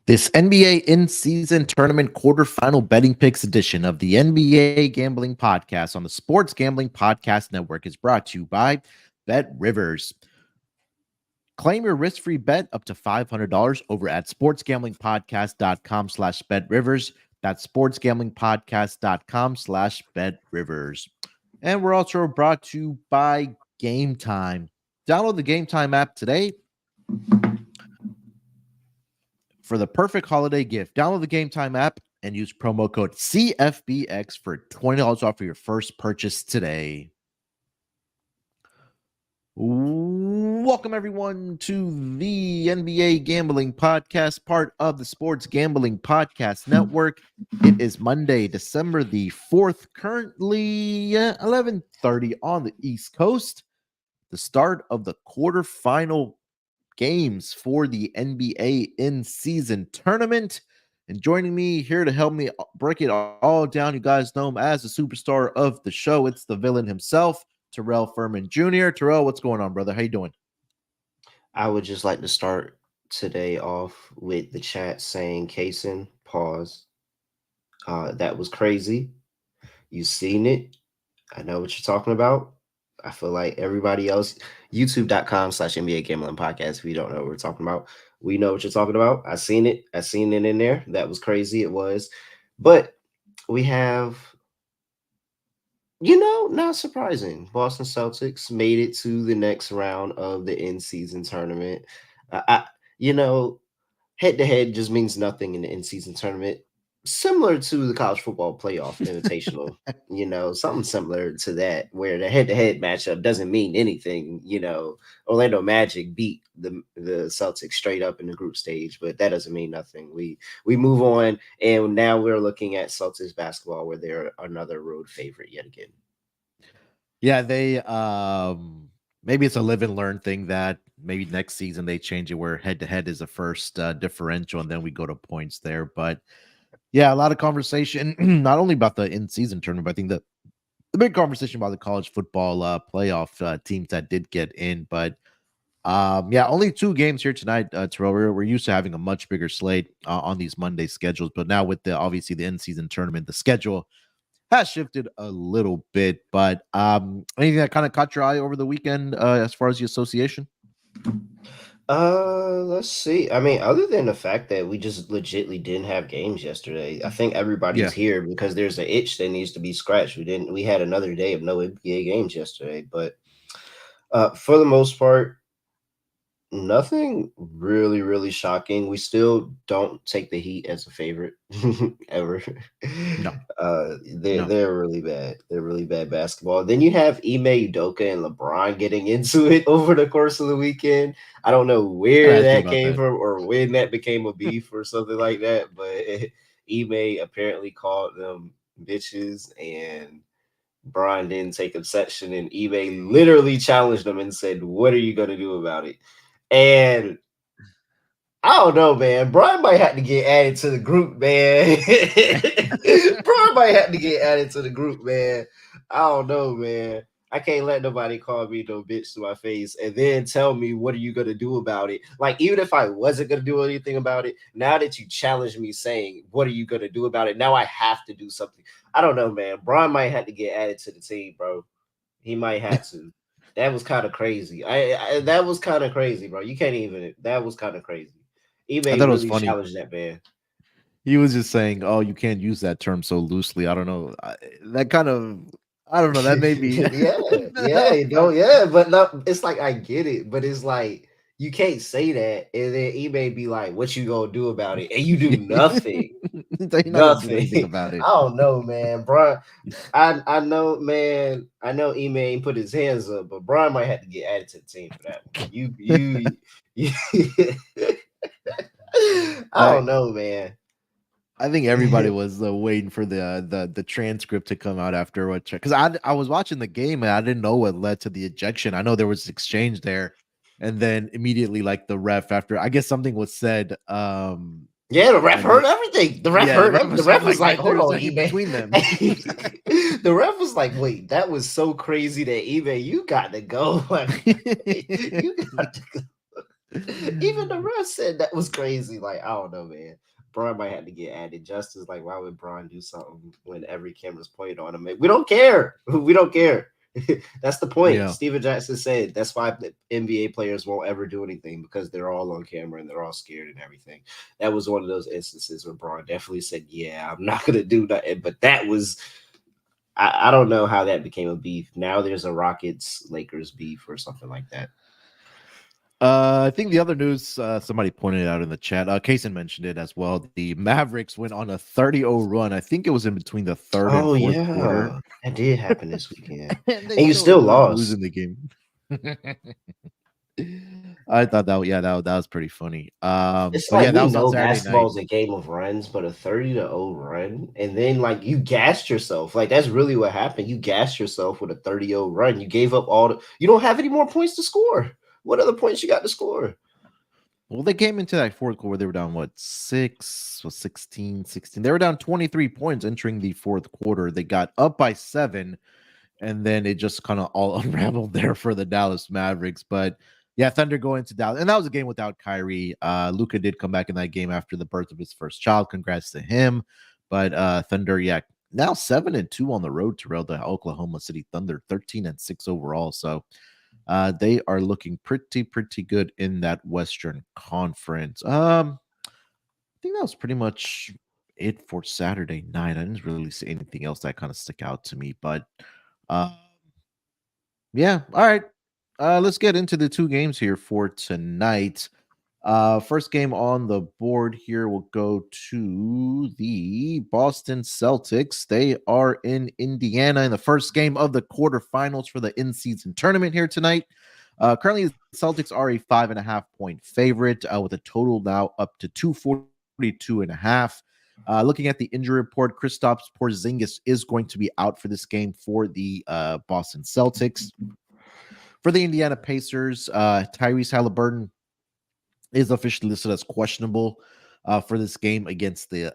This NBA in-season tournament quarterfinal betting picks edition of the NBA Gambling Podcast on the Sports Gambling Podcast Network is brought to you by Bet Rivers. Claim your risk-free bet up to $500 over at sportsgamblingpodcast.com/betrivers. That's sportsgamblingpodcast.com/betrivers. And we're also brought to you by Game Time. Download the Game Time app today for the perfect holiday gift. Download the Game Time app and use promo code CFBX for $20 off of your first purchase today. Welcome, everyone, to the NBA Gambling Podcast, part of the Sports Gambling Podcast Network. It is Monday, December the 4th, currently 11:30 on the East Coast, the start of the quarterfinal games for the NBA in-season tournament. And joining me here to help me break it all down, you guys know him as the superstar of the show. It's the villain himself, Terrell Furman Jr. Terrell, what's going on, brother? How you doing? I would just like to start today off with the chat saying, Kaysen, pause. That was crazy. You seen it. I know what you're talking about. I feel like everybody else, youtube.com/NBA Gambling Podcast. If you don't know what we're talking about, we know what you're talking about. I seen it. I seen it in there. That was crazy. It was. But we have, not surprising. Boston Celtics made it to the next round of the in-season tournament. I, head-to-head just means nothing in the in-season tournament. Similar to the college football playoff invitational, something similar to that, where the head-to-head matchup doesn't mean anything. Orlando Magic beat the Celtics straight up in the group stage, but that doesn't mean nothing. We move on, and now we're looking at Celtics basketball, where they're another road favorite yet again. Yeah, they maybe it's a live and learn thing that maybe next season they change it where head-to-head is the first differential, and then we go to points there. But yeah, a lot of conversation, not only about the in-season tournament, but I think the big conversation about the college football playoff teams that did get in. But yeah, only 2 games here tonight, Terrell. We're used to having a much bigger slate on these Monday schedules, but now with obviously the in-season tournament, the schedule has shifted a little bit. But anything that kind of caught your eye over the weekend as far as the association? Let's see. I mean, other than the fact that we just legitly didn't have games yesterday, I think everybody's here because there's an itch that needs to be scratched. We had another day of no NBA games yesterday, but for the most part, nothing really, really shocking. We still don't take the Heat as a favorite ever. No. They're really bad. They're really bad basketball. Then you have Ime Udoka and LeBron getting into it over the course of the weekend. I don't know where that came from or when that became a beef or something like that, but Ime apparently called them bitches, and Brian didn't take exception, and Ime literally challenged them and said, "What are you going to do about it?" And I don't know, man. Brian might have to get added to the group, man. Brian might have to get added to the group, man. I don't know, man. I can't let nobody call me no bitch to my face and then tell me what are you gonna do about it. Like, even if I wasn't gonna do anything about it, now that you challenge me saying what are you gonna do about it, now I have to do something. I don't know, man. Brian might have to get added to the team, bro. He might have to. That was kind of crazy. That was kind of crazy, bro. You can't even. That was kind of crazy. eBay I thought it was really funny. challenged that man. He was just saying, "Oh, you can't use that term so loosely." I don't know. That kind of, I don't know. That made me. yeah. But no, it's like I get it, but it's like you can't say that, and then eBay be like, "What you gonna do about it?" And you do nothing. Nothing about it. I don't know, man. Brian, I know, man. I know Ime ain't put his hands up, but Brian might have to get added to the team for that one. You I don't know, man. I think everybody was waiting for the transcript to come out after what, because I was watching the game and I didn't know what led to the ejection. I know there was exchange there, and then immediately like the ref, after I guess something was said. Yeah, the ref heard everything. The ref heard everything. The ref was like, "Hold on, eBay." Between them. The ref was like, "Wait, that was so crazy that eBay, you got to go. You got to go." Even the ref said that was crazy. Like, I don't know, man. Braun might have to get added justice. Like, why would Braun do something when every camera's pointed on him? We don't care. We don't care. That's the point. Yeah. Steven Jackson said that's why the NBA players won't ever do anything because they're all on camera and they're all scared and everything. That was one of those instances where Braun definitely said, "Yeah, I'm not gonna do nothing." But that was, I don't know how that became a beef. Now there's a Rockets Lakers beef or something like that. I think the other news, somebody pointed out in the chat, Kaysen mentioned it as well. The Mavericks went on a 30-0 run. I think it was in between the third and Oh fourth quarter. yeah, that did happen this weekend, And they and you still still ended up lost. losing the game. I thought that was pretty funny. It's But like yeah, that we was on know Saturday night. basketball is a game of runs, but a 30-0 run, and then like you gassed yourself. Like that's really what happened. You gassed yourself with a 30-0 run. You gave up all the. You don't have any more points to score. What other points you got to score? Well, they came into that fourth quarter. They were down, what, 16. They were down 23 points entering the fourth quarter. They got up by 7, and then it just kind of all unraveled there for the Dallas Mavericks. But yeah, Thunder going to Dallas. And that was a game without Kyrie. Luka did come back in that game after the birth of his first child. Congrats to him. But Thunder, yeah, now 7-2 on the road to the Oklahoma City Thunder, 13-6 overall. So they are looking pretty good in that Western Conference. I think that was pretty much it for Saturday night. I didn't really see anything else that kind of stuck out to me, but uh, yeah. All right. Let's get into the two games here for tonight. First game on the board here will go to the Boston Celtics. They are in Indiana in the first game of the quarterfinals for the in-season tournament here tonight. Currently, the Celtics are a 5.5 point favorite with a total now up to 242.5. Looking at the injury report, Kristaps Porzingis is going to be out for this game for the Boston Celtics. For the Indiana Pacers, Tyrese Halliburton is officially listed as questionable for this game against the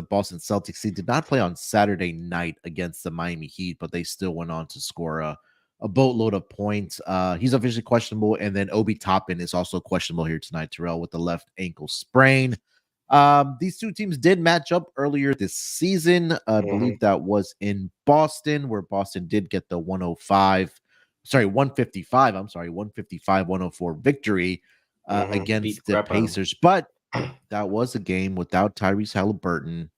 Boston Celtics. He did not play on Saturday night against the Miami Heat, but they still went on to score a boatload of points. He's officially questionable, and then Obi Toppin is also questionable here tonight, Terrell, with the left ankle sprain. These two teams did match up earlier this season. I believe that was in Boston, where Boston did get the 155, 104 victory against the Pacers. But that was a game without Tyrese Halliburton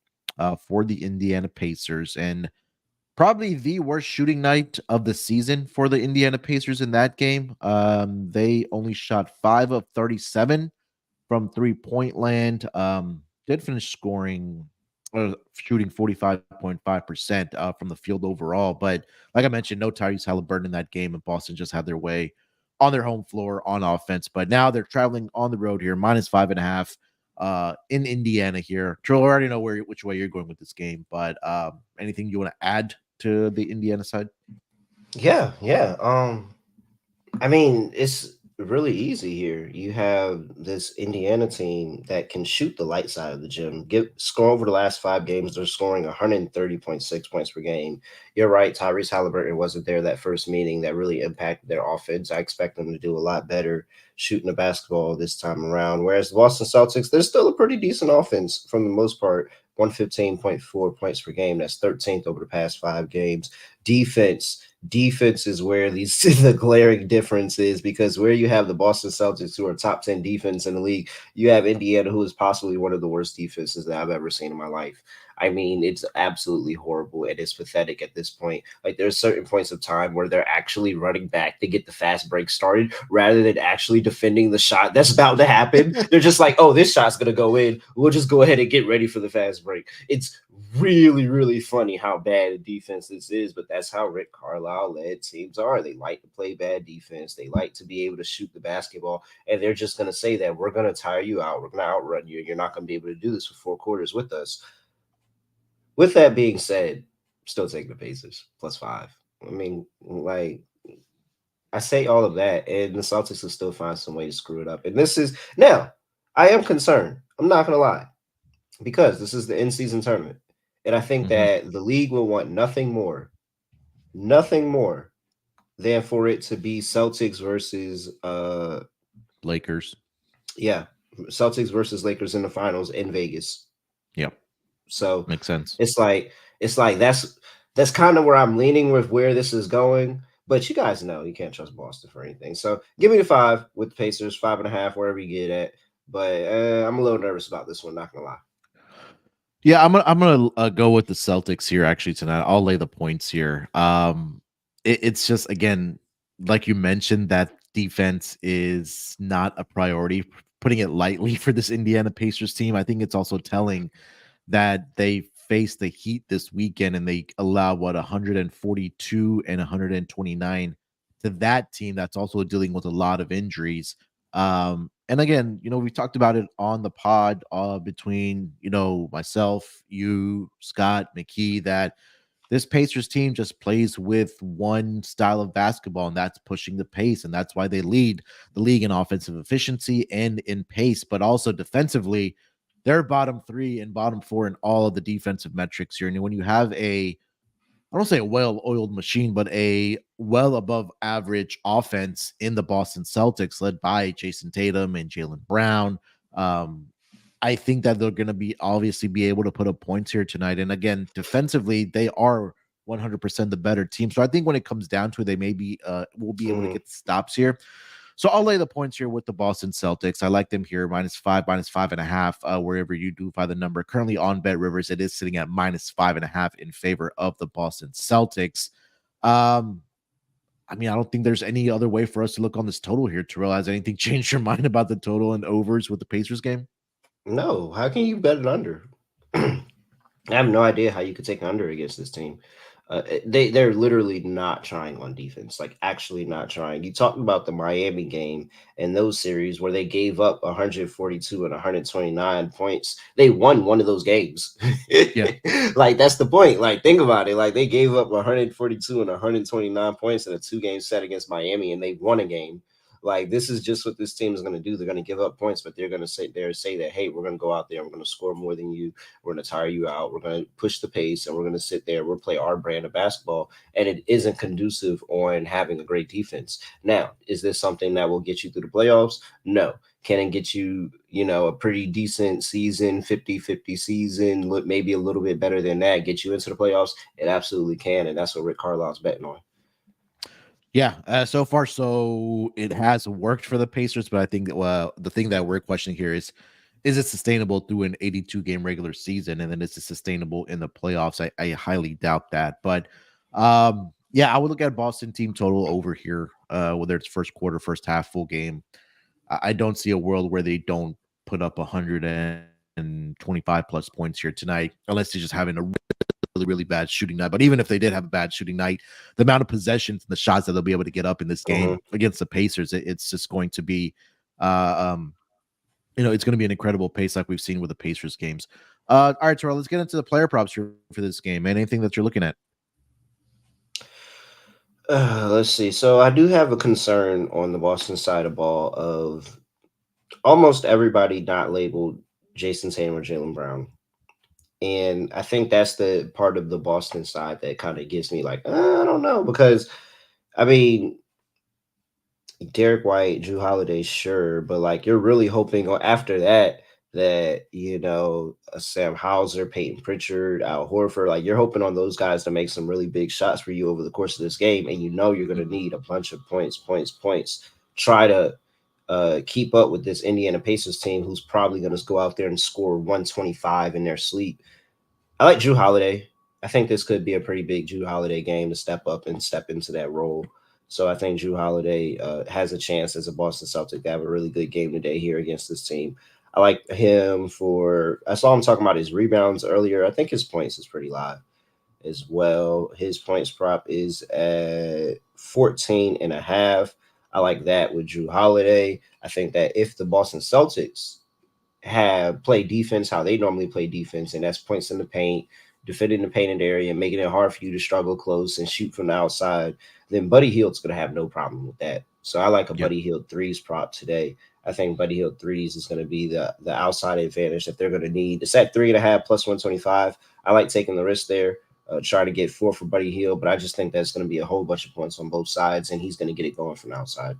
for the Indiana Pacers, and probably the worst shooting night of the season for the Indiana Pacers in that game. They only shot 5 of 37 from 3-point land. Did finish shooting 45.5% from the field overall. But like I mentioned, no Tyrese Halliburton in that game, and Boston just had their way on their home floor on offense. But now they're traveling on the road here, -5.5 in Indiana here. Trill, I already know which way you're going with this game, but anything you want to add to the Indiana side? Yeah. I mean, it's really easy here. You have this Indiana team that can shoot the light side of the gym. Score over the last 5 games, they're scoring 130.6 points per game. You're right, Tyrese Halliburton wasn't there that first meeting. That really impacted their offense. I expect them to do a lot better shooting the basketball this time around. Whereas the Boston Celtics, they're still a pretty decent offense for the most part. 115.4 points per game. That's 13th over the past 5 games. Defense is where the glaring difference is, because where you have the Boston Celtics, who are top 10 defense in the league, you have Indiana, who is possibly one of the worst defenses that I've ever seen in my life. I mean, it's absolutely horrible and it's pathetic at this point. Like, there's certain points of time where they're actually running back to get the fast break started rather than actually defending the shot that's about to happen. They're just like, oh, this shot's gonna go in. We'll just go ahead and get ready for the fast break. It's really funny how bad a defense this is, but that's how Rick Carlisle led teams are. They like to play bad defense. They like to be able to shoot the basketball, and they're just going to say that we're going to tire you out. We're going to outrun you. You're not going to be able to do this for 4 quarters with us. With that being said, still taking the Pacers +5. I mean, like, I say all of that, and the Celtics will still find some way to screw it up. And this is now, I am concerned. I'm not going to lie, because this is the in-season tournament. And I think that the league will want nothing more than for it to be Celtics versus Lakers. Yeah, Celtics versus Lakers in the finals in Vegas. Yep. So Makes sense. it's like that's kind of where I'm leaning with where this is going. But you guys know you can't trust Boston for anything. So give me the 5 with the Pacers, 5.5, wherever you get at. But I'm a little nervous about this one, not gonna lie. Yeah, I'm gonna go with the Celtics here actually tonight. I'll lay the points here. It's just again, like you mentioned, that defense is not a priority. Putting it lightly for this Indiana Pacers team, I think it's also telling that they faced the Heat this weekend and they allow what 142 and 129 to that team that's also dealing with a lot of injuries. And again, we talked about it on the pod between myself, you, Scott, McKee, that this Pacers team just plays with one style of basketball, and that's pushing the pace. And that's why they lead the league in offensive efficiency and in pace, but also defensively. They're bottom 3 and bottom 4 in all of the defensive metrics here. And when you have I don't say a well-oiled machine, but a well above average offense in the Boston Celtics, led by Jason Tatum and Jaylen Brown. Um, I think that they're going to be able to put up points here tonight. And again, defensively, they are 100% the better team. So I think when it comes down to it, they maybe will be able to Mhm. get the stops here. So I'll lay the points here with the Boston Celtics. I like them here -5, -5.5, wherever you do find the number. Currently on Bet Rivers, it is sitting at -5.5 in favor of the Boston Celtics. Um, I mean, I don't think there's any other way for us to look on this total here. Terrell, has anything changed your mind about the total and overs with the Pacers game? No, how can you bet it under? I have no idea how you could take under against this team. They're literally not trying on defense, like actually not trying. You talked about the Miami game and those series where they gave up 142 and 129 points. They won one of those games. Yeah. Like that's the point. Like think about it. Like they gave up 142 and 129 points in a 2-game set against Miami, and they won a game. Like this is just what this team is going to do. They're going to give up points, but they're going to sit there and say that, hey, we're going to go out there, we're going to score more than you, we're going to tire you out, we're going to push the pace, and we're going to sit there, we'll play our brand of basketball. And it isn't conducive on having a great defense. Now, is this something that will get you through the playoffs? No. Can it get you, a pretty decent season, 50-50 season, maybe a little bit better than that, get you into the playoffs? It absolutely can. And that's what Rick Carlisle's betting on. Yeah, so far, so it has worked for the Pacers, but I think the thing that we're questioning here is it sustainable through an 82 game regular season, and then is it sustainable in the playoffs? I highly doubt that, but yeah, I would look at Boston team total over here, whether it's first quarter, first half, full game. I don't see a world where they don't put up 125 plus points here tonight, unless they're just having a really bad shooting night. But even if they did have a bad shooting night, the amount of possessions and the shots that they'll be able to get up in this game against the Pacers, it's just going to be, it's going to be an incredible pace like we've seen with the Pacers games. All right, Terrell, let's get into the player props for this game. Man, anything that you're looking at? Let's see. So I do have a concern on the Boston side of ball of almost everybody not labeled Jason Tatum or Jaylen Brown. And I think that's the part of the Boston side that kind of gives me like, I don't know, because I mean, Derek White, Drew Holiday, sure, but like you're really hoping after that a Sam Hauser, Peyton Pritchard, Al Horford, like you're hoping on those guys to make some really big shots for you over the course of this game, and you're going to need a bunch of points. Try to keep up with this Indiana Pacers team, who's probably going to go out there and score 125 in their sleep. I like Drew Holiday. I think this could be a pretty big Drew Holiday game to step up and step into that role. So I think Drew Holiday has a chance as a Boston Celtic to have a really good game today here against this team. I like him I saw him talking about his rebounds earlier. I think his points is pretty live as well. His points prop is at 14.5. I like that with Drew Holiday. I think that if the Boston Celtics have play defense how they normally play defense, and that's points in the paint, defending the painted area, and making it hard for you to struggle close and shoot from the outside, then Buddy Hield's going to have no problem with that. So I like a Yep. Buddy Hield threes prop today. I think Buddy Hield threes is going to be the outside advantage that they're going to need. It's at 3.5 plus 125. I like taking the risk there. Try to get 4 for Buddy Hield, but I just think that's going to be a whole bunch of points on both sides, and he's going to get it going from the outside.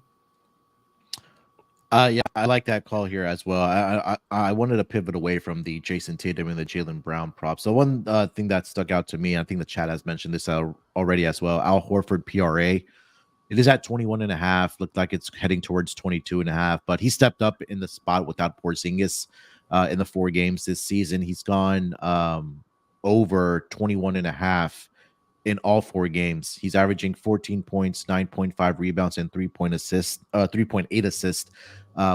Yeah, I like that call here as well. I wanted to pivot away from the Jason Tatum and the Jalen Brown props. So one thing that stuck out to me, I think the chat has mentioned this already as well. Al Horford PRA, it is at 21 and a half. Looked like it's heading towards 22 and a half, but he stepped up in the spot without Porzingis in the 4 games this season. He's gone over 21 and a half in all 4 games. He's averaging 14 points, 9.5 rebounds, and 3.8 assists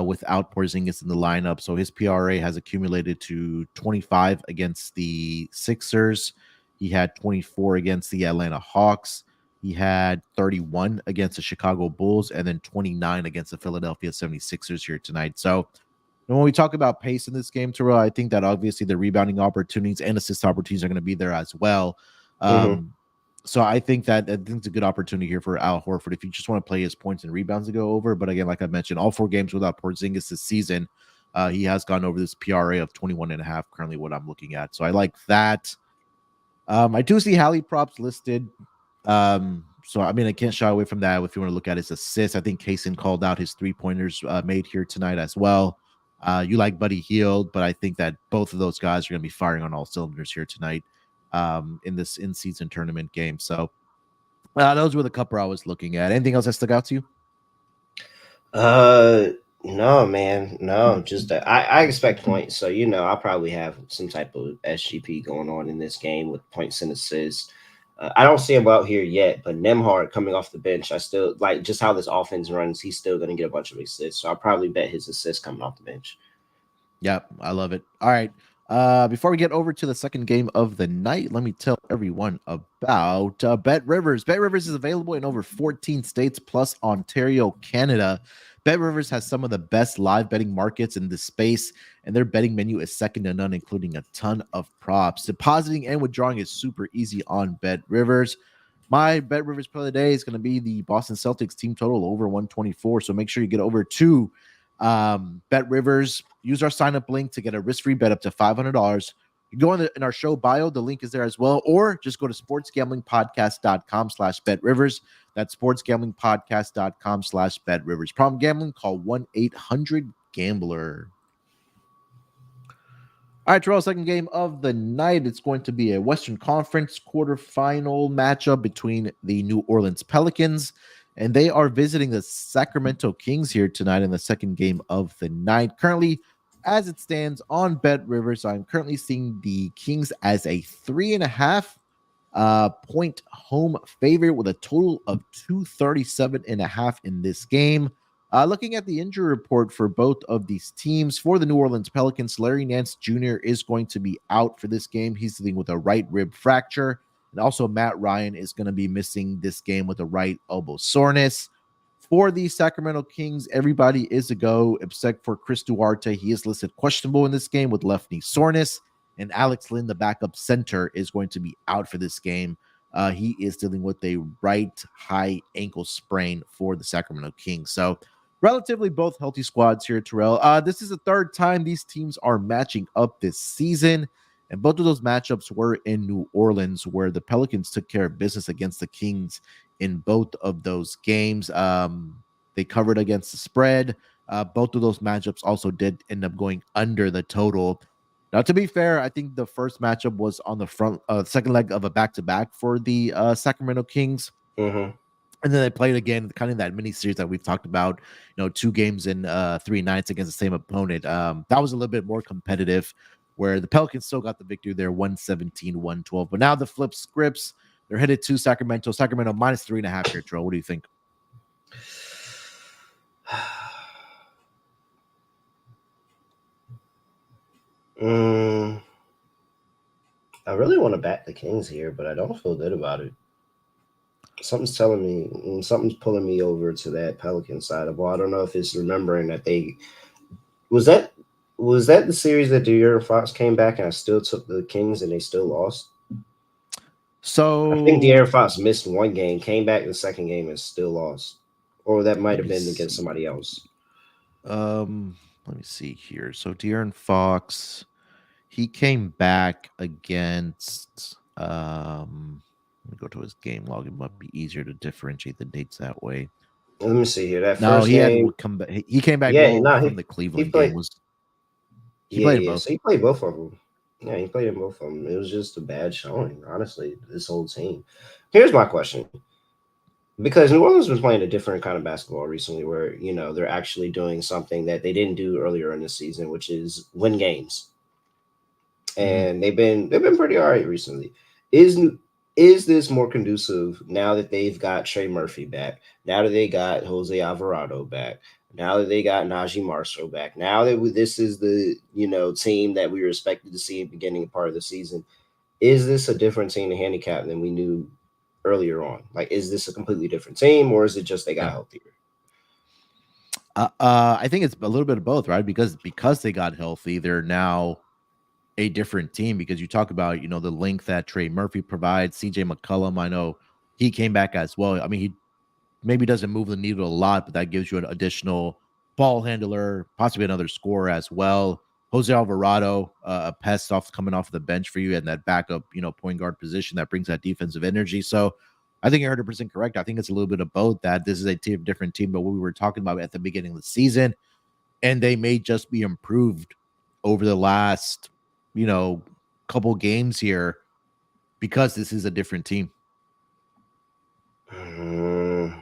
without Porzingis in the lineup. So his PRA has accumulated to 25 against the Sixers. He had 24 against the Atlanta Hawks. He had 31 against the Chicago Bulls and then 29 against the Philadelphia 76ers here tonight. So when we talk about pace in this game, Terrell, I think that obviously the rebounding opportunities and assist opportunities are going to be there as well. Mm-hmm. So I think it's a good opportunity here for Al Horford if you just want to play his points and rebounds to go over. But again, like I mentioned, all 4 games without Porzingis this season, he has gone over this PRA of 21 and a half, currently what I'm looking at. So I like that. I do see Hallie props listed. So I mean, I can't shy away from that. If you want to look at his assists, I think Kaysen called out his 3-pointers made here tonight as well. You like Buddy Hield, but I think that both of those guys are going to be firing on all cylinders here tonight in this in-season tournament game. So those were the couple I was looking at. Anything else that stuck out to you? No, man, no. Just that I expect points, so I'll probably have some type of SGP going on in this game with points and assists. I don't see him out here yet, but Nemhard coming off the bench, I still like just how this offense runs. He's still going to get a bunch of assists, so I'll probably bet his assists coming off the bench. Yep, I love it. All right. Before we get over to the second game of the night, let me tell everyone about Bet Rivers. Bet Rivers is available in over 14 states plus Ontario, Canada. Bet Rivers has some of the best live betting markets in this space, and their betting menu is second to none, including a ton of props. Depositing and withdrawing is super easy on Bet Rivers. My Bet Rivers play of the day is going to be the Boston Celtics team total over 124. So make sure you get over to Bet Rivers. Use our sign up link to get a risk free bet up to $500. You go in our show bio, the link is there as well, or just go to sportsgamblingpodcast.com/bet rivers. That's sportsgamblingpodcast.com/bet rivers. Problem gambling, call 1-800-GAMBLER. All right, Terrell, second game of the night. It's going to be a Western Conference quarterfinal matchup between the New Orleans Pelicans, and they are visiting the Sacramento Kings here tonight in the second game of the night. Currently, as it stands on Bet Rivers, I'm currently seeing the Kings as a 3.5 point home favorite with a total of 237.5 in this game. Looking at the injury report for both of these teams, for the New Orleans Pelicans, Larry Nance Jr. is going to be out for this game. He's dealing with a right rib fracture. And also, Matt Ryan is going to be missing this game with a right elbow soreness. For the Sacramento Kings, everybody is a go except for Chris Duarte. He is listed questionable in this game with left knee soreness. And Alex Lynn, the backup center, is going to be out for this game. He is dealing with a right high ankle sprain for the Sacramento Kings. So, relatively both healthy squads here, Terrell. This is the third time these teams are matching up this season, and both of those matchups were in New Orleans, where the Pelicans took care of business against the Kings in both of those games. They covered against the spread. Both of those matchups also did end up going under the total. Now, to be fair, I think the first matchup was on the second leg of a back-to-back for the Sacramento Kings. Mm-hmm. And then they played again, kind of that mini series that we've talked about, 2 games in 3 nights against the same opponent. That was a little bit more competitive, where the Pelicans still got the victory there, 117-112. But now the flip scripts, they're headed to Sacramento. Sacramento minus 3.5 here, Joe. What do you think? I really want to back the Kings here, but I don't feel good about it. Something's telling me, something's pulling me over to that Pelican side of ball. I don't know if it's remembering that they was that the series that De'Aaron Fox came back and I still took the Kings and they still lost. I think So De'Aaron Fox missed one game, came back the second game and still lost, or that might have been against somebody else. Let me see here. So De'Aaron Fox, he came back against let me go to his game log. It might be easier to differentiate the dates that way. Let me see here. That No, first he had game, come back. He came back yeah, well no, from the he Cleveland game. played. Was he Yeah, played in yeah. both? So he played both of them. Yeah, he played in both of them. It was just a bad showing, honestly. This whole team. Here's my question: because New Orleans was playing a different kind of basketball recently, where they're actually doing something that they didn't do earlier in the season, which is win games, Mhm. and they've been pretty all right recently. Is this more conducive now that they've got Trey Murphy back? Now that they got Jose Alvarado back? Now that they got Najee Marshall back? Now that this is the team that we were expected to see at the beginning part of the season? Is this a different team to handicap than we knew earlier on? Like, is this a completely different team, or is it just they got Yeah. healthier? I think it's a little bit of both, right? Because they got healthy, they're now a different team. Because you talk about the length that Trey Murphy provides, CJ McCollum. I know he came back as well. I mean, he maybe doesn't move the needle a lot, but that gives you an additional ball handler, possibly another scorer as well. Jose Alvarado, a pest off coming off the bench for you, and that backup, point guard position that brings that defensive energy. So I think you're 100% correct. I think it's a little bit of both. That this is a different team, but what we were talking about at the beginning of the season, and they may just be improved over the last, couple games here because this is a different team. Mm,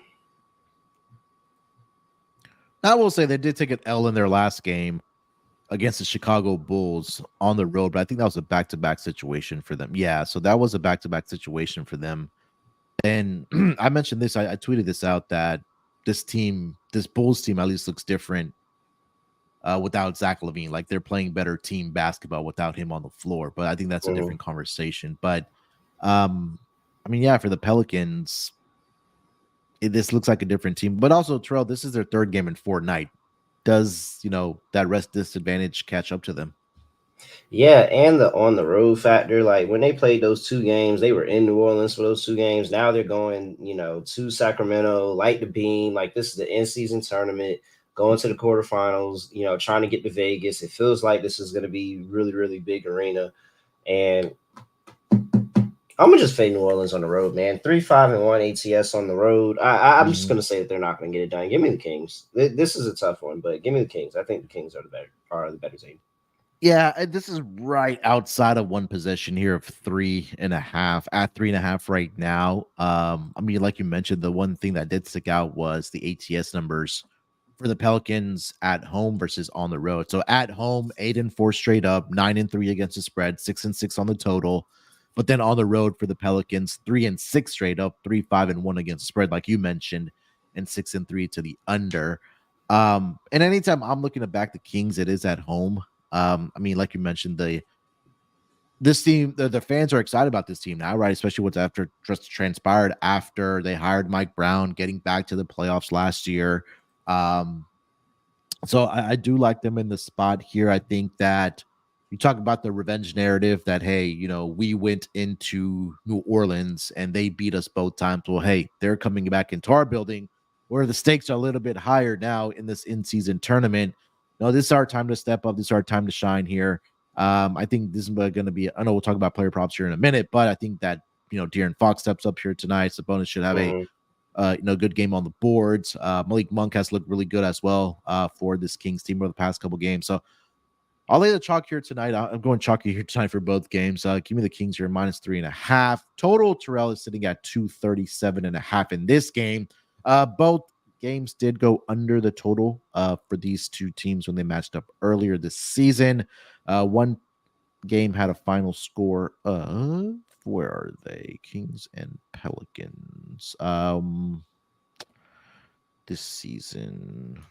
I will say they did take an L in their last game against the Chicago Bulls on the road, but I think that was a back-to-back situation for them. Yeah, so that was a back-to-back situation for them. And I mentioned this, I tweeted this out that this Bulls team at least looks different without Zach LaVine. Like they're playing better team basketball without him on the floor. But I think that's a mhm. different conversation. But I mean, yeah, for the Pelicans, this looks like a different team. But also, Terrell, this is their third game in Fortnite. Does that rest disadvantage catch up to them? Yeah, and the on the road factor. Like when they played those two games, they were in New Orleans for those two games. Now they're going, to Sacramento, light the beam. Like this is the in season tournament, going to the quarterfinals. Trying to get to Vegas. It feels like this is going to be really, really big arena. And I'm gonna just fade New Orleans on the road, man. 3-5-1 ATS on the road. I'm just Mhm. gonna say that they're not gonna get it done. Give me the Kings. This is a tough one, but give me the Kings. I think the Kings are the better team. Yeah, this is right outside of one possession here of 3.5 at 3.5 right now. I mean, like you mentioned, the one thing that did stick out was the ATS numbers for the Pelicans at home versus on the road. So at home, 8-4 straight up, 9-3 against the spread, 6-6 on the total. But then on the road for the Pelicans, 3-6 straight up, 3-5-1 against the spread, like you mentioned, and 6-3 to the under. And anytime I'm looking to back the Kings, it is at home. I mean, like you mentioned, this team, the fans are excited about this team now, right? Especially what's after just transpired after they hired Mike Brown, getting back to the playoffs last year. Um, so I do like them in the spot here. I think that you talk about the revenge narrative that, hey, we went into New Orleans and they beat us both times. Well, hey, they're coming back into our building where the stakes are a little bit higher now in this in-season tournament. No, this is our time to step up. This is our time to shine here. I think this is going to be, I know we'll talk about player props here in a minute, but I think that, De'Aaron Fox steps up here tonight. Sabonis should have a Mhm. good game on the boards. Malik Monk has looked really good as well for this Kings team over the past couple games. So I'll lay the chalk here tonight. I'm going chalky here tonight for both games. Give me the Kings here -3.5. Total Terrell is sitting at 237.5 in this game. Both games did go under the total for these two teams when they matched up earlier this season. One game had a final score of, where are they? Kings and Pelicans. This season.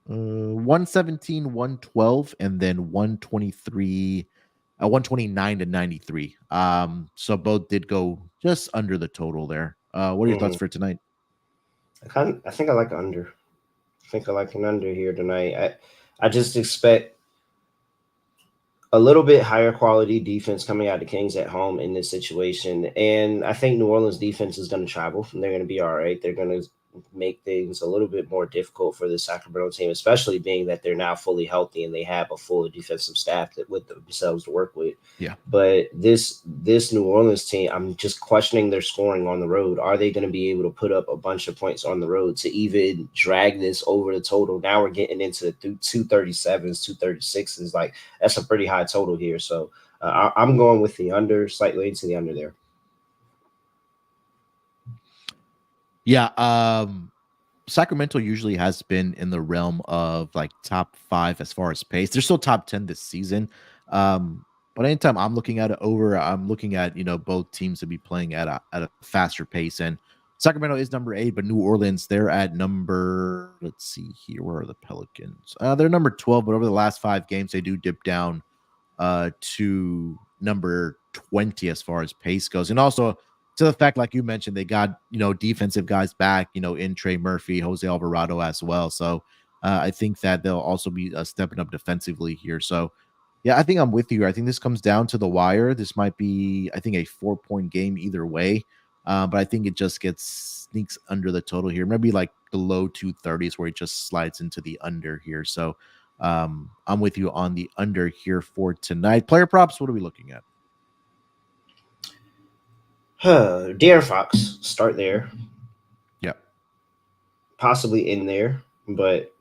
117, 112, and then 123, 129 to 93. So both did go just under the total there. What are your thoughts Mhm. for tonight? I think I like under. I think I like an under here tonight. I just expect a little bit higher quality defense coming out of the Kings at home in this situation. And I think New Orleans defense is going to travel. They're going to be all right. They're going to make things a little bit more difficult for the Sacramento team, especially being that they're now fully healthy and they have a full defensive staff that with themselves to work with. Yeah. But this New Orleans team, I'm just questioning their scoring on the road. Are they going to be able to put up a bunch of points on the road to even drag this over the total? Now we're getting into the 237s, 236s. Like that's a pretty high total here. So I'm going with the under, slightly into the under there. Yeah. Sacramento usually has been in the realm of like top 5 as far as pace. They're still top 10 this season. But anytime I'm looking at it over, I'm looking at, both teams to be playing at a faster pace. And Sacramento is number 8, but New Orleans, they're at number, let's see here. Where are the Pelicans? They're number 12, but over the last 5 games, they do dip down to number 20 as far as pace goes. And also to the fact, like you mentioned, they got, defensive guys back, in Trey Murphy, Jose Alvarado as well. So I think that they'll also be stepping up defensively here. So yeah, I think I'm with you. I think this comes down to the wire. This might be, I think, a 4-point game either way. But I think it just sneaks under the total here. Maybe like the low 230s where it just slides into the under here. So I'm with you on the under here for tonight. Player props, what are we looking at? De'Aaron Fox, start there. Yeah. Possibly in there, but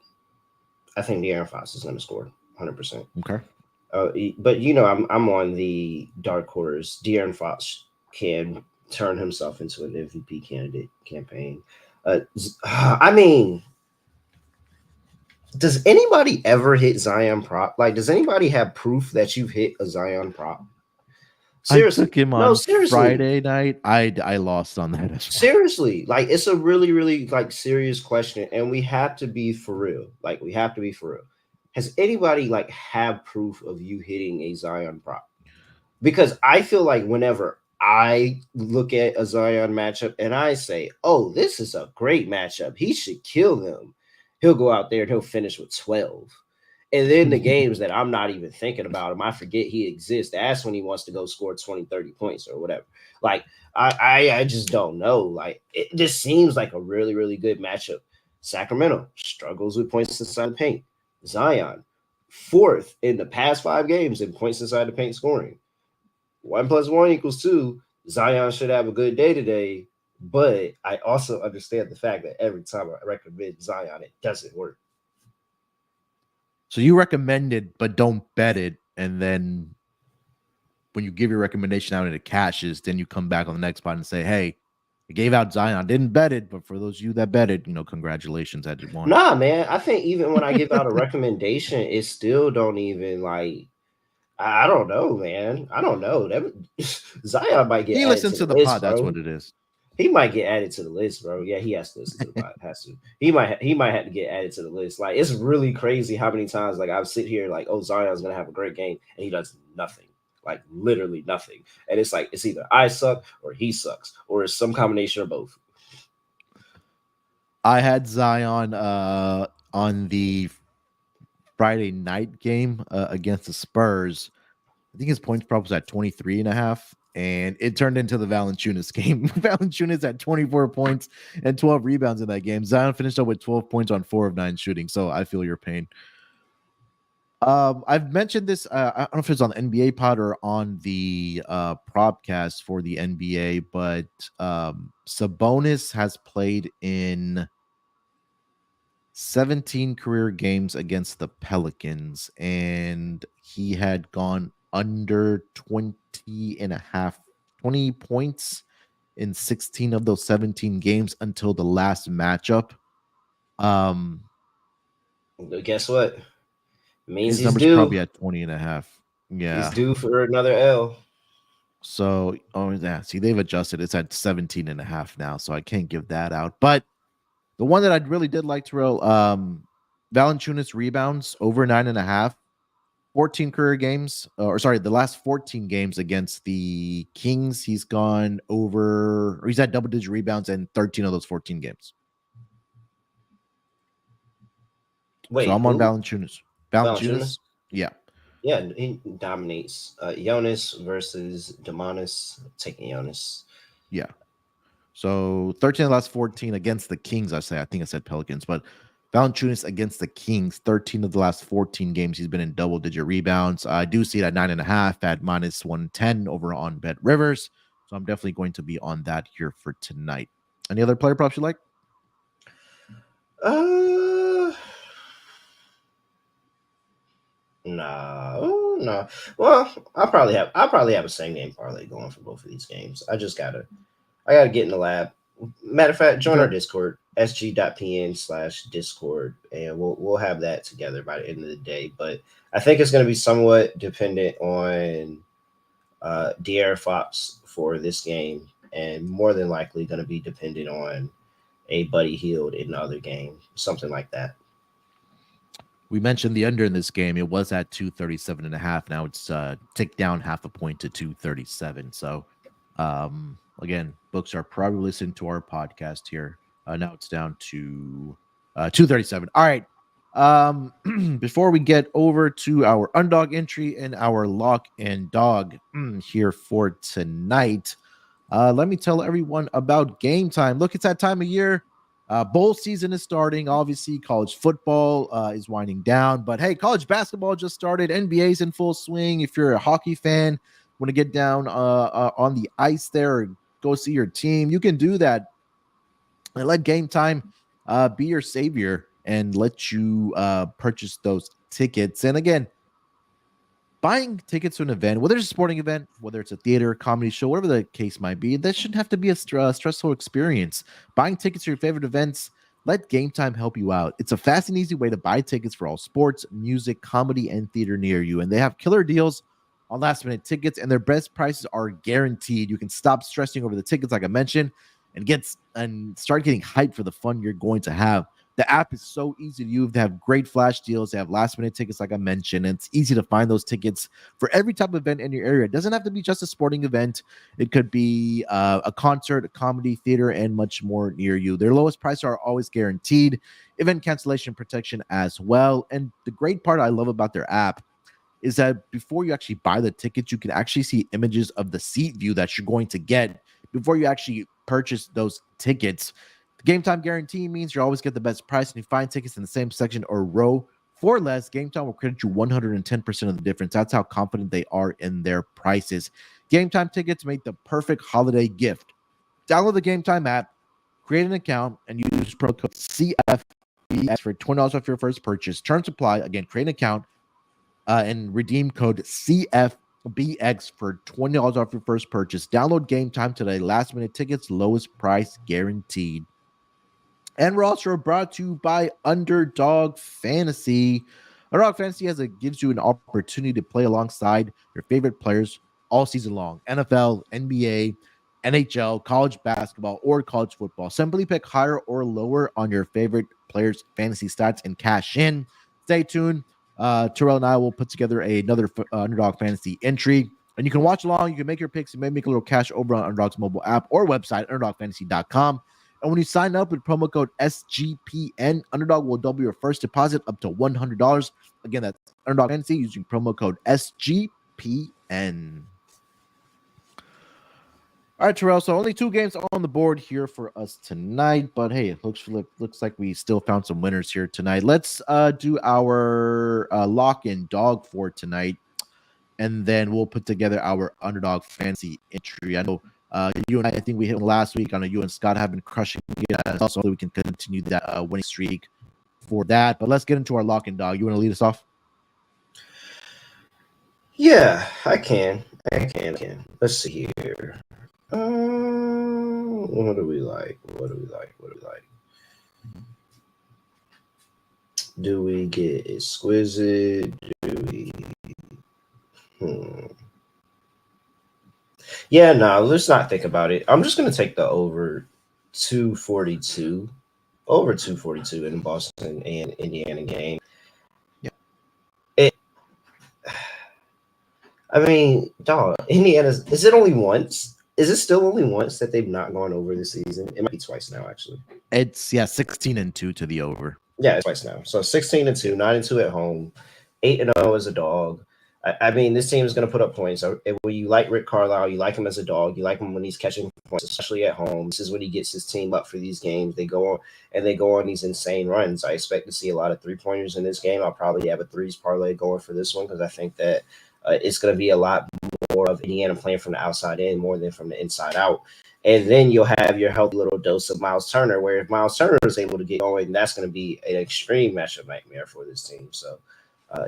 I think De'Aaron Fox is going to score 100%. Okay. But I'm on the dark horse. De'Aaron Fox can turn himself into an MVP candidate campaign. I mean, does anybody ever hit Zion prop? Like, does anybody have proof that you've hit a Zion prop? Seriously, I took him on Friday night. I lost on that as well. Seriously, like it's a really, really like serious question, and we have to be for real. Like we have to be for real. Has anybody like have proof of you hitting a Zion prop? Because I feel like whenever I look at a Zion matchup and I say, "Oh, this is a great matchup. He should kill them." He'll go out there and he'll finish with 12. And then the games that I'm not even thinking about him, I forget he exists. That's when he wants to go score 20, 30 points or whatever. Like, I just don't know. Like, it just seems like a really, really good matchup. Sacramento struggles with points inside the paint. Zion, 4th in the past 5 games in points inside the paint scoring. 1 + 1 = 2. Zion should have a good day today. But I also understand the fact that every time I recommend Zion, it doesn't work. So you recommend it, but don't bet it. And then when you give your recommendation out and it cashes, then you come back on the next spot and say, hey, I gave out Zion. I didn't bet it, but for those of you that bet it, congratulations, I did one. Nah, man. I think even when I give out a recommendation, it still don't even like. I don't know, man. I don't know. Zion might get. He listens to the list, pod. bro. That's what it is. He might get added to the list, bro. Yeah, he has to listen to the pod. Has to. He might have to get added to the list. Like it's really crazy how many times like I sit here like, oh, Zion's gonna have a great game, and he does nothing. Like literally nothing. And it's like it's either I suck or he sucks, or it's some combination of both. I had Zion on the Friday night game against the Spurs. I think his points prop was at 23.5, and it turned into the Valanciunas game. Valanciunas had 24 points and 12 rebounds in that game. Zion finished up with 12 points on 4 of 9 shooting, so I feel your pain. I've mentioned this. I don't know if it's on the NBA pod or on the propcast for the NBA, but Sabonis has played in 17 career games against the Pelicans, and he had gone under 20 points in 16 of those 17 games until the last matchup. Guess what? Means his number's probably at 20.5. Yeah. He's due for another L. So, see, they've adjusted. It's at 17.5 now, so I can't give that out. But the one that I really did like, Terrell, Valanciunas rebounds over 9.5, 14 career games, the last 14 games against the Kings, he's gone over, or he's had double-digit rebounds in 13 of those 14 games. Wait, so I'm on Valanciunas. Valanciunas? Yeah. Yeah, he dominates. Jonas versus Demonis. Taking Jonas. Yeah. So 13 of the last 14 against the Kings, I think I said Pelicans, but Valanciunas against the Kings, 13 of the last 14 games, he's been in double-digit rebounds. I do see that 9.5 at minus 110 over on Bet Rivers. So I'm definitely going to be on that here for tonight. Any other player props you like? No. Well, I'll probably have a same game parlay going for both of these games. I gotta get in the lab. Matter of fact, join our Discord, sg.pn/discord, and we'll have that together by the end of the day. But I think it's going to be somewhat dependent on De'Aaron Fox for this game, and more than likely going to be dependent on a Buddy Hield in the other game, something like that. We mentioned the under in this game. It was at 237.5. Now it's ticked down half a point to 237. So again, books are probably listening to our podcast here. Now it's down to 237. All right. Before we get over to our underdog entry and our lock and dog here for tonight, let me tell everyone about Game Time. Look, it's that time of year. Bowl season is starting. Obviously, college football is winding down. But hey, college basketball just started. NBA's in full swing. If you're a hockey fan, want to get down on the ice there or go see your team, you can do that. And let Game Time be your savior and let you purchase those tickets. And again, buying tickets to an event, whether it's a sporting event, whether it's a theater, comedy show, whatever the case might be, that shouldn't have to be a stressful experience. Buying tickets to your favorite events, let Game Time help you out. It's a fast and easy way to buy tickets for all sports, music, comedy, and theater near you. And they have killer deals on last-minute tickets, and their best prices are guaranteed. You can stop stressing over the tickets, like I mentioned, and start getting hyped for the fun you're going to have. The app is so easy to use. They have great flash deals. They have last-minute tickets, like I mentioned. And it's easy to find those tickets for every type of event in your area. It doesn't have to be just a sporting event. It could be a concert, a comedy, theater, and much more near you. Their lowest prices are always guaranteed. Event cancellation protection as well. And the great part I love about their app is that before you actually buy the tickets, you can actually see images of the seat view that you're going to get before you actually purchase those tickets. Game Time guarantee means you always get the best price, and you find tickets in the same section or row for less. Game Time will credit you 110% of the difference. That's how confident they are in their prices. Game Time tickets make the perfect holiday gift. Download the Game Time app, create an account, and use promo code CFBX for $20 off your first purchase. Terms apply. Again, create an account and redeem code CFBX for $20 off your first purchase. Download Game Time today. Last minute tickets, lowest price guaranteed. And we're also brought to you by Underdog Fantasy. Underdog Fantasy gives you an opportunity to play alongside your favorite players all season long. NFL, NBA, NHL, college basketball, or college football. Simply pick higher or lower on your favorite players' fantasy stats and cash in. Stay tuned. Terrell and I will put together another Underdog Fantasy entry. And you can watch along. You can make your picks. You may make a little cash over on Underdog's mobile app or website, underdogfantasy.com. And when you sign up with promo code SGPN, Underdog will double your first deposit up to $100. Again, that's Underdog Fantasy using promo code SGPN. All right, Terrell. So only 2 games on the board here for us tonight. But hey, it looks like we still found some winners here tonight. Let's do our lock and dog for tonight. And then we'll put together our Underdog Fantasy entry. I know you and I think we hit last week. I know you and Scott have been crushing it as well, so we can continue that winning streak for that. But let's get into our lock and dog. You want to lead us off? Yeah, I can. Let's see here. What do we like? Do we get exquisite? Yeah, no, let's not think about it. I'm just going to take the over 242. Over 242 in the Boston and Indiana game. Yeah. I mean, dog, Indiana's, is it only once? Is it still only once that they've not gone over this season? It might be twice now, actually. It's 16-2 to the over. Yeah, it's twice now. So 16-2, 9-2 at home, 8-0 as a dog. I mean, this team is going to put up points. So when you like Rick Carlisle, you like him as a dog. You like him when he's catching points, especially at home. This is when he gets his team up for these games. They go on these insane runs. I expect to see a lot of 3-pointers in this game. I'll probably have a threes parlay going for this one because I think that it's going to be a lot more of Indiana playing from the outside in more than from the inside out. And then you'll have your healthy little dose of Miles Turner, where if Miles Turner is able to get going, that's going to be an extreme matchup nightmare for this team. So,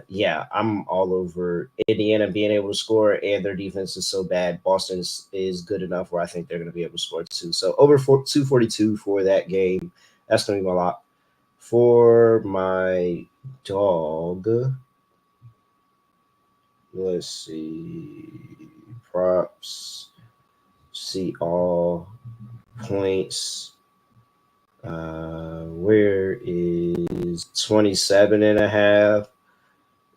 yeah, I'm all over Indiana being able to score, and their defense is so bad. Boston is good enough where I think they're going to be able to score too. So over 242 for that game. That's going to be my lot. For my dog, let's see. Props. See all points. Where is 27.5?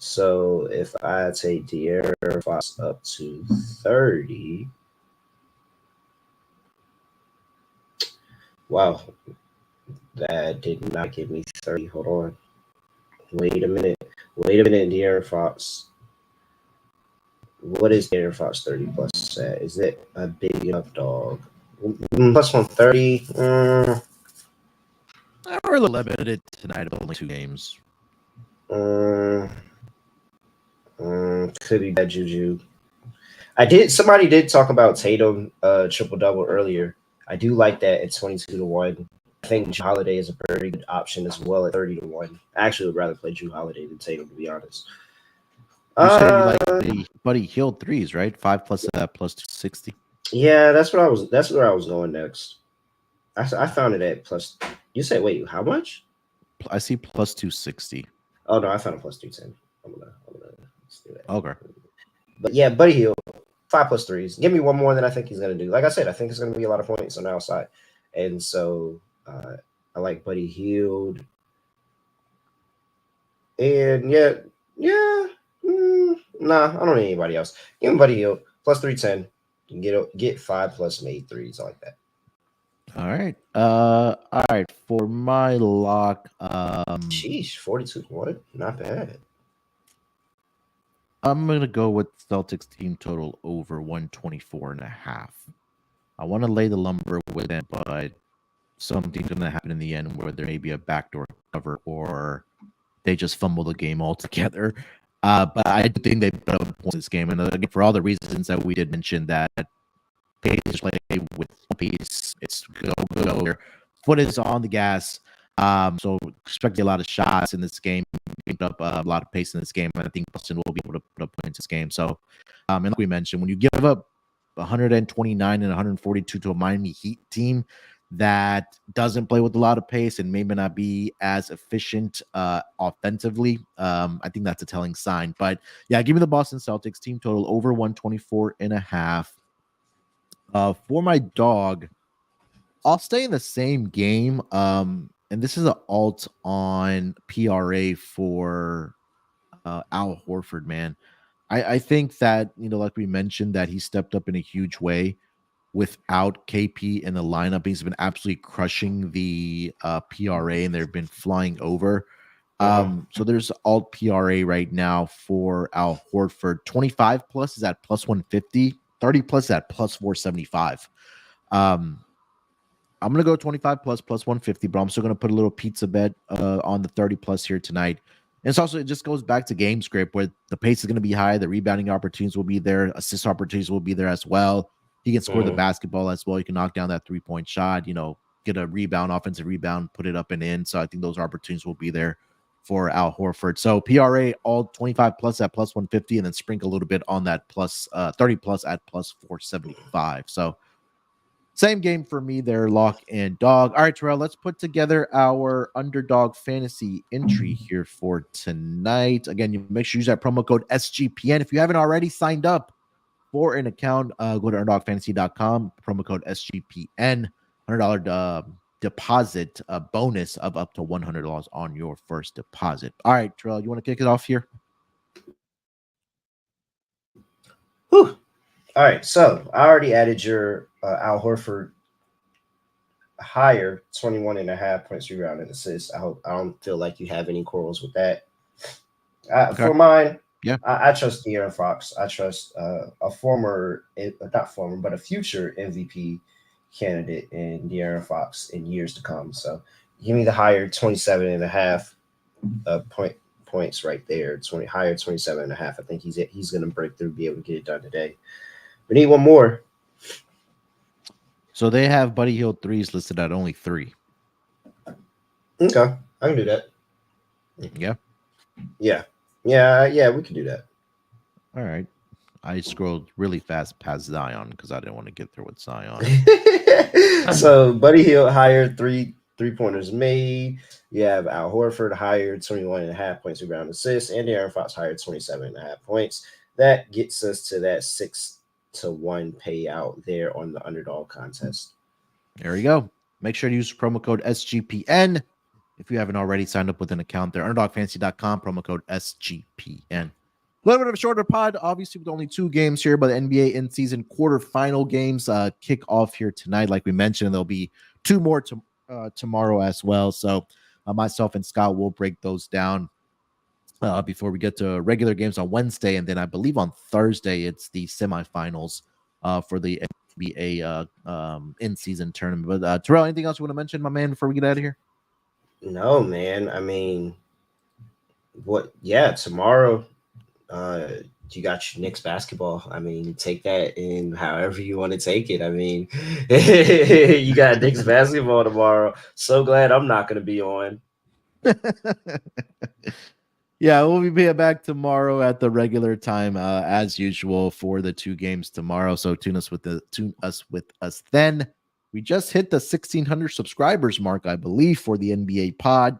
So if I take De'Aaron Fox up to 30, wow, that did not give me 30. Hold on. Wait a minute, De'Aaron Fox. What is De'Aaron Fox 30 plus at? Is it a big enough dog? Plus 130? We're a little limited tonight, only 2 games. Could be bad juju. Somebody did talk about Tatum triple-double earlier. I do like that at 22-1. I think Jrue Holiday is a very good option as well at 30-1. I actually would rather play Jrue Holiday than Tatum, to be honest. You said you like the Buddy Hield threes, right? 5 plus plus 260. Yeah, that's where I was going next. I found it at plus. You said, wait, how much? I see plus 260. Oh no, I found a plus 210. I'm gonna let's do that. Okay. But yeah, Buddy Hield, 5 plus 3s. Give me one more than I think he's gonna do. Like I said, I think it's gonna be a lot of points on the outside, and so I like Buddy Hield. And nah, I don't need anybody else. Give me Buddy Hield plus 310. You can get 5 plus made threes. I like that. All right. For my lock, sheesh, 42-1, not bad. I'm gonna go with Celtics team total over 124.5. I want to lay the lumber with it, but something's gonna happen in the end where there may be a backdoor cover or they just fumble the game altogether. But I do think they put up points in this game, and again, for all the reasons that we did mention, that Pacers play with pace, it's go here. Foot is on the gas, so expect a lot of shots in this game. Put up a lot of pace in this game, and I think Boston will be able to put up points in this game. So, and like we mentioned, when you give up 129 and 142 to a Miami Heat team that doesn't play with a lot of pace and maybe not be as efficient offensively, I think that's a telling sign. But yeah, give me the Boston Celtics team total over 124.5. For my dog, I'll stay in the same game. And this is an alt on PRA for Al Horford, man. I think that, like we mentioned, that he stepped up in a huge way without KP in the lineup. He's been absolutely crushing the PRA, and they've been flying over. So there's alt PRA right now for Al Horford. 25 plus is at plus 150. 30 plus is at plus 475. I'm going to go 25 plus 150, but I'm still going to put a little pizza bet on the 30 plus here tonight. And it's also, it just goes back to game script where the pace is going to be high. The rebounding opportunities will be there. Assist opportunities will be there as well. He can score the basketball as well. He can knock down that 3-point shot, get a rebound, offensive rebound, put it up and in. So I think those opportunities will be there for Al Horford. So PRA all 25 plus at plus 150, and then sprinkle a little bit on that plus 30 plus at plus 475. So same game for me there, lock and dog. All right, Terrell, let's put together our Underdog Fantasy entry here for tonight. Again, you make sure you use that promo code SGPN. If you haven't already signed up for an account, go to underdogfantasy.com, promo code SGPN, $100 deposit bonus of up to $100 on your first deposit. All right, Terrell, you want to kick it off here? Whew. All right, so I already added your Al Horford higher 21.5 points, rebound, and assists. I don't feel like you have any quarrels with that. Okay. For mine, Yeah. I trust De'Aaron Fox. I trust a former, not former, but a future MVP candidate in De'Aaron Fox in years to come. So give me the higher 27 and a half points right there. 27 and a half. I think he's going to break through, be able to get it done today. We need one more. So they have Buddy Hield threes listed at only 3. Okay, I can do that. Yeah. Yeah. We can do that. All right. I scrolled really fast past Zion because I didn't want to get there with Zion. So Buddy Hield hired 3-pointers made. You have Al Horford hired 21.5 points, rebound, assists, and De'Aaron Fox hired 27.5 points. That gets us to that 6-1 payout there on the underdog contest. There you go. Make sure to use promo code SGPN if you haven't already signed up with an account there. Underdogfantasy.com, promo code SGPN. A little bit of a shorter pod, obviously, with only 2 games here, but the NBA in-season quarterfinal games kick off here tonight. Like we mentioned, there'll be 2 more tomorrow as well. So myself and Scott will break those down before we get to regular games on Wednesday. And then I believe on Thursday, it's the semifinals for the NBA in-season tournament. But Terrell, anything else you want to mention, my man, before we get out of here? No, man. I mean, what? Yeah, tomorrow. You got your Knicks basketball. I mean, take that in however you want to take it. I mean, you got Knicks basketball tomorrow. So glad I'm not going to be on. Yeah, we'll be back tomorrow at the regular time as usual for the 2 games tomorrow. So tune us with us then. We just hit the 1,600 subscribers mark, I believe, for the NBA pod.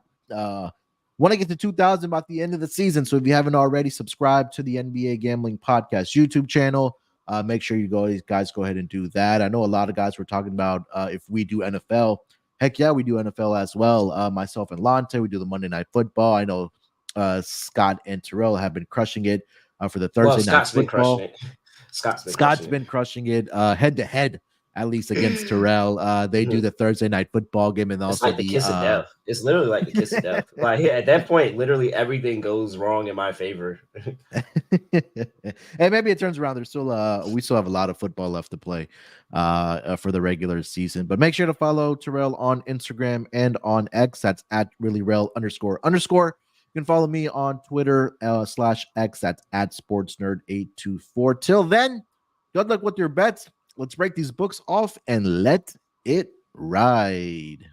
Want to get to 2,000 by the end of the season. So if you haven't already subscribed to the NBA Gambling Podcast YouTube channel, make sure you guys go ahead and do that. I know a lot of guys were talking about if we do NFL. Heck yeah, we do NFL as well. Myself and Lante, we do the Monday Night Football. I know Scott and Terrell have been crushing it for the Thursday night football. Scott's been crushing it head to head, at least against Terrell. They do the Thursday night football game, and also it's like the kiss of death. It's literally like the kiss of death. Like at that point, literally everything goes wrong in my favor. And maybe it turns around. There's still we still have a lot of football left to play for the regular season. But make sure to follow Terrell on Instagram and on X. That's at reallyRel__. You can follow me on Twitter /X. That's at SportsNerd824. Till then, good luck with your bets. Let's break these books off and let it ride.